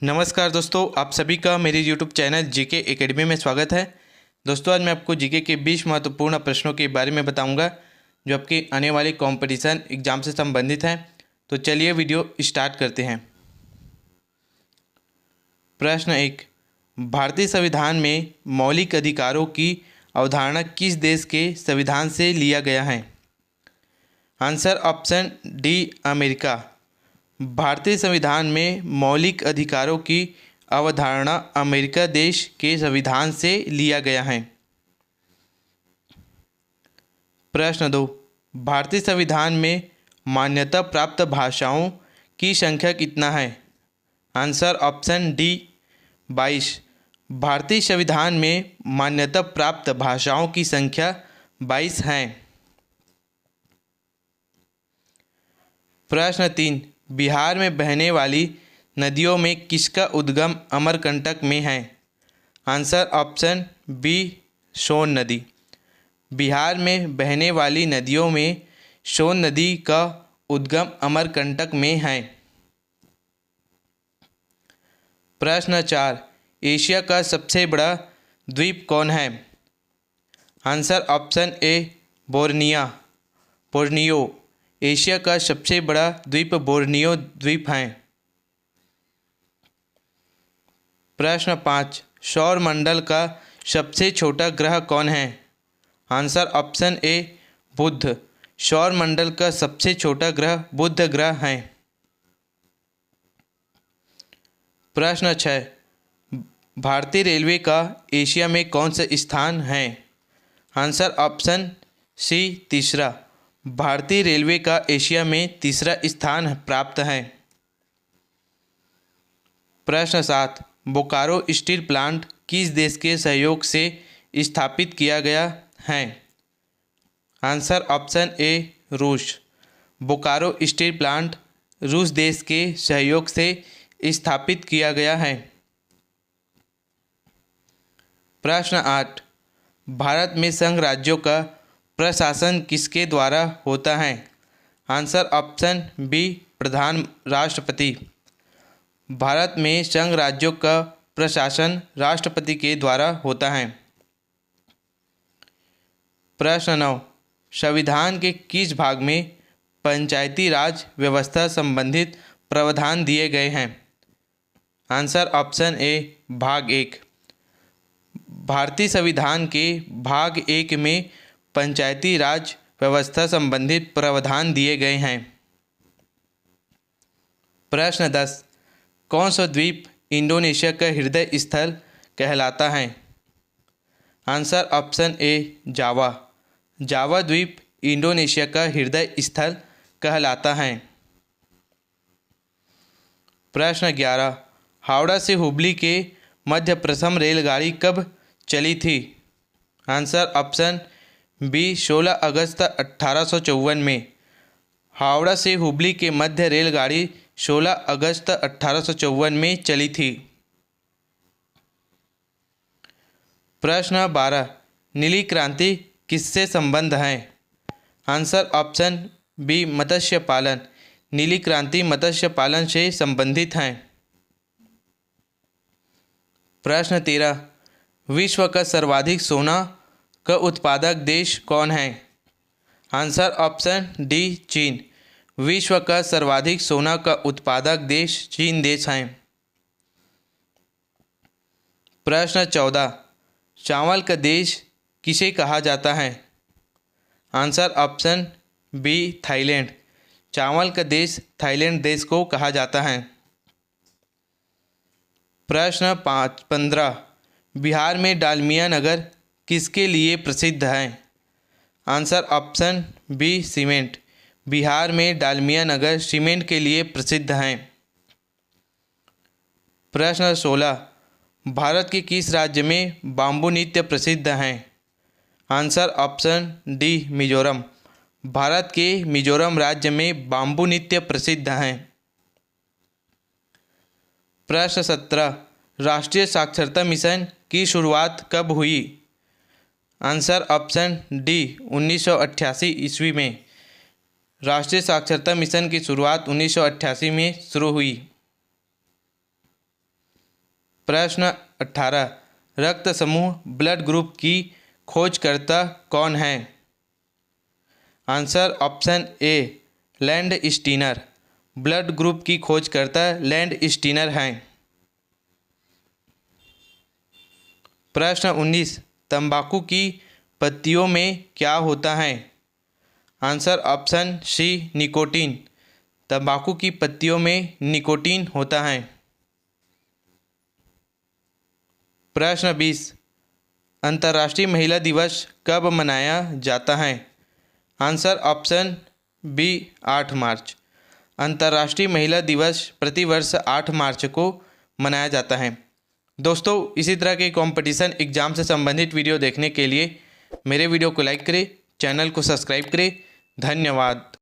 नमस्कार दोस्तों, आप सभी का मेरे YouTube चैनल जीके एकेडमी में स्वागत है। दोस्तों, आज मैं आपको जीके के 20 महत्वपूर्ण प्रश्नों के बारे में बताऊंगा जो आपके आने वाले कंपटीशन एग्जाम से संबंधित हैं। तो चलिए वीडियो स्टार्ट करते हैं। प्रश्न 1, भारतीय संविधान में मौलिक अधिकारों की अवधारणा किस देश के संविधान से लिया गया है? Answer option D, America. भारतीय संविधान में मौलिक अधिकारों की अवधारणा अमेरिका देश के संविधान से लिया गया है। प्रश्न 2, भारतीय संविधान में मान्यता प्राप्त भाषाओं की संख्या कितना है? Answer option D, 22। भारतीय संविधान में मान्यता प्राप्त भाषाओं की संख्या 22 है। प्रश्न 3, बिहार में बहने वाली नदियों में किसका उद्गम अमरकंटक में है? आंसर ऑप्शन बी, सोन नदी। बिहार में बहने वाली नदियों में सोन नदी का उद्गम अमरकंटक में है। प्रश्न 4, एशिया का सबसे बड़ा द्वीप कौन है? Answer option A, Borneo. Asia का सबसे बड़ा द्वीप बोर्नियो द्वीप है। प्रश्न 5, सौर मंडल का सबसे छोटा ग्रह कौन है? आंसर ऑप्शन ए, बुध। सौर मंडल का सबसे छोटा ग्रह बुध ग्रह है। प्रश्न 6, भारतीय रेलवे का एशिया में कौन सा स्थान है? आंसर ऑप्शन सी, तीसरा। भारतीय रेलवे का एशिया में तीसरा स्थान प्राप्त है। प्रश्न 7, बोकारो स्टील प्लांट किस देश के सहयोग से स्थापित किया गया है? आंसर ऑप्शन ए, रूस। बोकारो स्टील प्लांट रूस देश के सहयोग से स्थापित किया गया है। प्रश्न 8, भारत में संघ राज्यों का प्रशासन किसके द्वारा होता है? आंसर ऑप्शन बी, प्रधान राष्ट्रपति। भारत में संघ राज्यों का प्रशासन राष्ट्रपति के द्वारा होता है। प्रश्न 9, संविधान के किस भाग में पंचायती राज व्यवस्था संबंधित प्रावधान दिए गए हैं? आंसर ऑप्शन ए, भाग 1। भारतीय संविधान के भाग 1 में पंचायती राज व्यवस्था संबंधित प्रावधान दिए गए हैं। प्रश्न 10, कौन सा द्वीप इंडोनेशिया का हृदय स्थल कहलाता है? आंसर ऑप्शन ए, जावा। जावा द्वीप इंडोनेशिया का हृदय स्थल कहलाता है। प्रश्न 11, हावड़ा से हुबली के मध्य प्रथम रेलगाड़ी कब चली थी? आंसर ऑप्शन बी, 16 अगस्त 1854 में। हावड़ा से हुबली के मध्य रेलगाड़ी 16 अगस्त 1854 में चली थी। प्रश्न 12, नीली क्रांति किससे संबंध है? आंसर ऑप्शन बी, मत्स्य पालन। नीली क्रांति मत्स्य पालन से संबंधित है। प्रश्न 13, विश्व का सर्वाधिक सोना का उत्पादक देश कौन है? आंसर ऑप्शन डी, चीन। विश्व का सर्वाधिक सोना का उत्पादक देश चीन देश है। प्रश्न 14, चावल का देश किसे कहा जाता है? Answer option B, Thailand. चावल का देश थाईलैंड देश को कहा जाता है। प्रश्न 15, बिहार में डालमिया नगर किसके लिए प्रसिद्ध है? Answer option B, cement. Bihar में डालमिया नगर सीमेंट के लिए प्रसिद्ध है। प्रश्न 16, भारत के किस राज्य में बाम्बू नृत्य प्रसिद्ध है? Answer option D, Mizoram. Bharat के मिजोरम राज्य में बाम्बू नृत्य प्रसिद्ध है। प्रश्न 17, राष्ट्रीय साक्षरता मिशन की शुरुआत कब हुई? आंसर ऑप्शन डी, 1988 ईस्वी में। राष्ट्रीय साक्षरता मिशन की शुरुआत 1988 में शुरू हुई। प्रश्न 18, रक्त समूह ब्लड ग्रुप की खोजकर्ता कौन है? Answer option a land Steiner. Blood group की खोजकर्ता लैंड स्टीनर हैं। प्रश्न 19, तंबाकू की पत्तियों में क्या होता है? Answer option C nicotine. तंबाकू की पत्तियों में निकोटीन होता है। प्रश्न 20, अंतर्राष्ट्रीय महिला दिवस कब मनाया जाता है? आंसर ऑप्शन बी 8 मार्च। अंतर्राष्ट्रीय महिला दिवस प्रतिवर्ष 8 मार्च को मनाया जाता है। दोस्तों, इसी तरह के कंपटीशन एग्ज़ाम से संबंधित वीडियो देखने के लिए मेरे वीडियो को लाइक करें, चैनल को सब्सक्राइब करें। धन्यवाद।